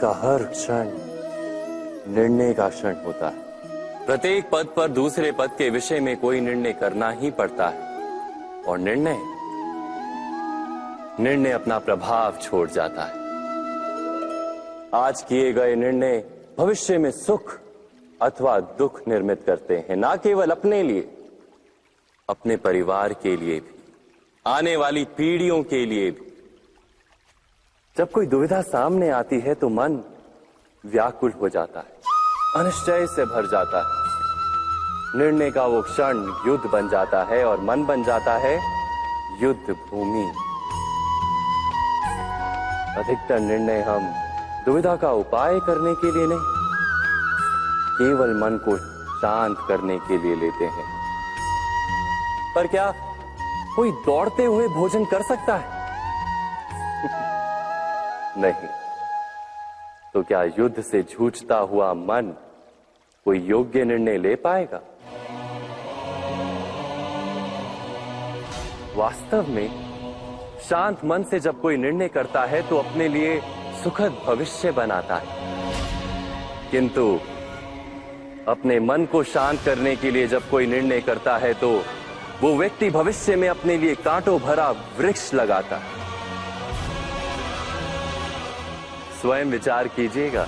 का हर क्षण निर्णय का क्षण होता है। प्रत्येक पद पर दूसरे पद के विषय में कोई निर्णय करना ही पड़ता है और निर्णय अपना प्रभाव छोड़ जाता है। आज किए गए निर्णय भविष्य में सुख अथवा दुख निर्मित करते हैं, ना केवल अपने लिए, अपने परिवार के लिए भी, आने वाली पीढ़ियों के लिए भी। जब कोई दुविधा सामने आती है तो मन व्याकुल हो जाता है, अनिश्चय से भर जाता है। निर्णय का वो क्षण युद्ध बन जाता है और मन बन जाता है युद्ध भूमि। अधिकतर निर्णय हम दुविधा का उपाय करने के लिए नहीं, केवल मन को शांत करने के लिए लेते हैं। पर क्या कोई दौड़ते हुए भोजन कर सकता है? नहीं। तो क्या युद्ध से जूझता हुआ मन कोई योग्य निर्णय ले पाएगा? वास्तव में शांत मन से जब कोई निर्णय करता है तो अपने लिए सुखद भविष्य बनाता है। किंतु अपने मन को शांत करने के लिए जब कोई निर्णय करता है तो वो व्यक्ति भविष्य में अपने लिए कांटों भरा वृक्ष लगाता है। स्वयं विचार कीजिएगा।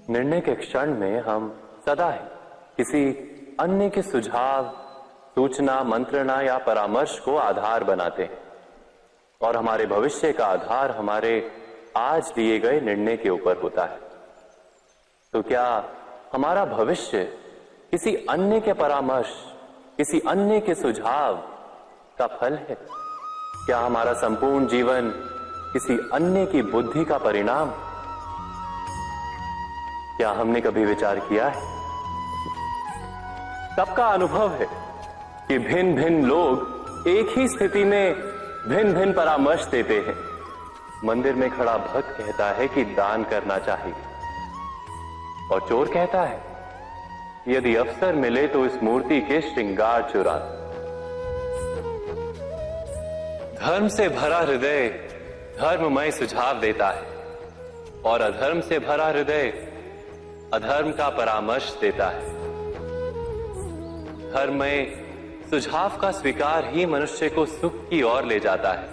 निर्णय के क्षण में हम सदा ही किसी अन्य के सुझाव, सूचना, मंत्रणा या परामर्श को आधार बनाते हैं और हमारे भविष्य का आधार हमारे आज लिए गए निर्णय के ऊपर होता है। तो क्या हमारा भविष्य किसी अन्य के परामर्श, किसी अन्य के सुझाव का फल है? क्या हमारा संपूर्ण जीवन किसी अन्य की बुद्धि का परिणाम? क्या हमने कभी विचार किया है? सबका अनुभव है कि भिन्न भिन्न लोग एक ही स्थिति में भिन्न भिन्न परामर्श देते हैं। मंदिर में खड़ा भक्त कहता है कि दान करना चाहिए और चोर कहता है यदि अवसर मिले तो इस मूर्ति के श्रृंगार चुरा। धर्म से भरा हृदय धर्ममय सुझाव देता है और अधर्म से भरा हृदय अधर्म का परामर्श देता है। धर्म में सुझाव का स्वीकार ही मनुष्य को सुख की ओर ले जाता है,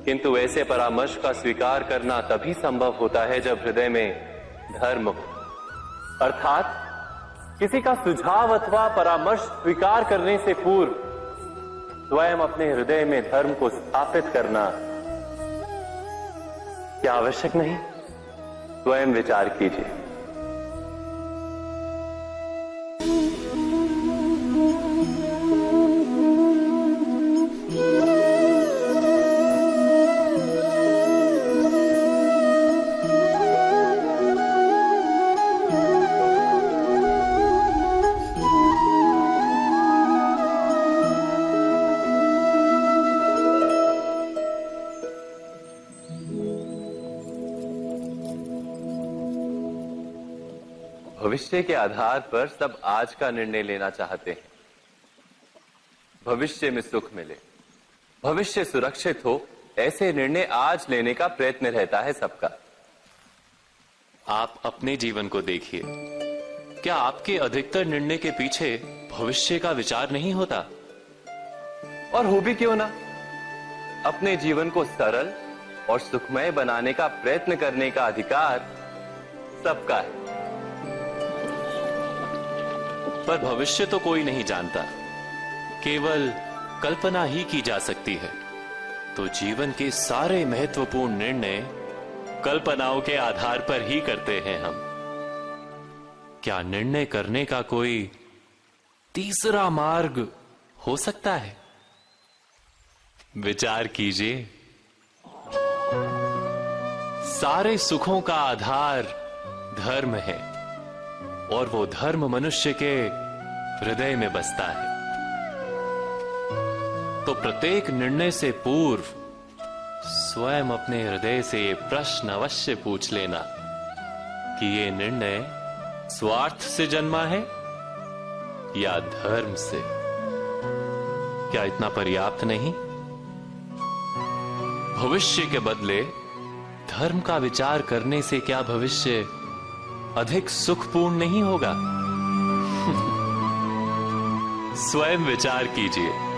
किंतु ऐसे परामर्श का स्वीकार करना तभी संभव होता है जब हृदय में धर्म हो। अर्थात किसी का सुझाव अथवा परामर्श स्वीकार करने से पूर्व स्वयं अपने हृदय में धर्म को स्थापित करना क्या आवश्यक नहीं? स्वयं विचार कीजिए। भविष्य के आधार पर सब आज का निर्णय लेना चाहते हैं। भविष्य में सुख मिले, भविष्य सुरक्षित हो, ऐसे निर्णय आज लेने का प्रयत्न रहता है सबका। आप अपने जीवन को देखिए, क्या आपके अधिकतर निर्णय के पीछे भविष्य का विचार नहीं होता? और हो भी क्यों ना, अपने जीवन को सरल और सुखमय बनाने का प्रयत्न करने का अधिकार सबका है। पर भविष्य तो कोई नहीं जानता, केवल कल्पना ही की जा सकती है। तो जीवन के सारे महत्वपूर्ण निर्णय कल्पनाओं के आधार पर ही करते हैं हम। क्या निर्णय करने का कोई तीसरा मार्ग हो सकता है? विचार कीजिए। सारे सुखों का आधार धर्म है और वो धर्म मनुष्य के हृदय में बसता है। तो प्रत्येक निर्णय से पूर्व स्वयं अपने हृदय से ये प्रश्न अवश्य पूछ लेना कि ये निर्णय स्वार्थ से जन्मा है या धर्म से। क्या इतना पर्याप्त नहीं? भविष्य के बदले धर्म का विचार करने से क्या भविष्य अधिक सुखपूर्ण नहीं होगा? स्वयं विचार कीजिए।